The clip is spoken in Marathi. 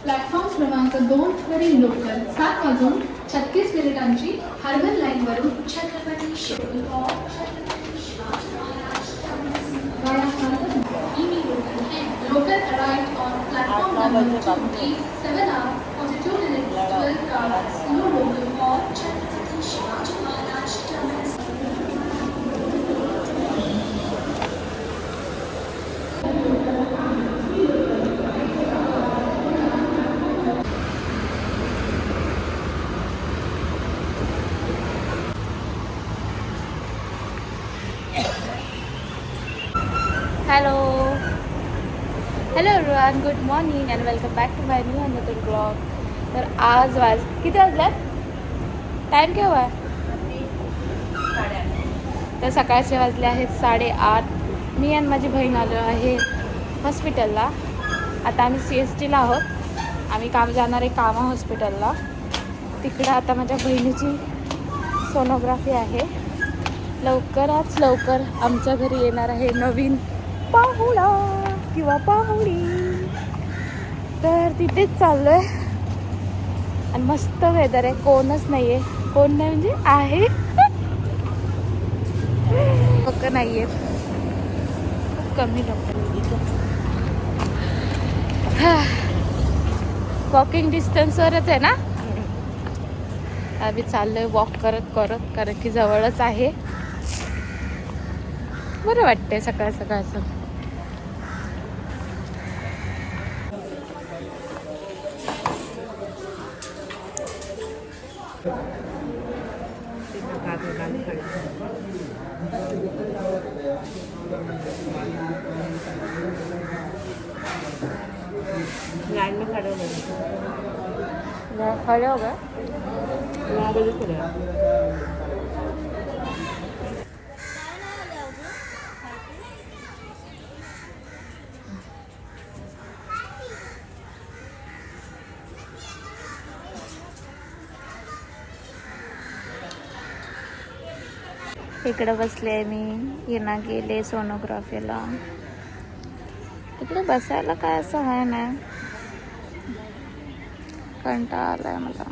प्लॅटफॉर्म क्रमांक 2 वरील लोकल 7:36 हार्बर लाईनवरून Chhatrapati Shivaji local arrived on platform number 2 is 7:42 12 cars. Slow local for Chhatrapati Shivaji Maharaj Terminus. Hello everyone, good morning and welcome back to my new another blog. तर आज किती वाजल्यात? टाईम केव्हा आहे? तर सकाळचे वाजले आहेत 8:30. मी आणि माझी बहीण आलो आहे हॉस्पिटलला. आता आम्ही CSTला आहोत. आम्ही जाणार आहे कामा हॉस्पिटलला. तिकडं आता माझ्या बहिणीची सोनोग्राफी आहे. लवकरात लवकर आमच्या घरी येणार आहे नवीन पाहुणा किंवा पाहुणी. तर तिथेच चाललो आहे आणि मस्त वेदर आहे. कोणच नाही आहे. कोण नाही म्हणजे आहे लोक नाही आहेत, खूप कमी लोक. वॉकिंग डिस्टन्सवरच आहे ना. आम्ही चाललोय वॉक करत करत, कारण की जवळच आहे. बरं वाटतंय सकाळ सकाळचं. लाइन में खड़े हो गए, खड़े हो गए. 9 बजे खुले. इकडे बसले आहे मी. येणा गेले सोनोग्राफीला. इकडे बसायला काय असं आहे ना, कंटाळा आलाय मला.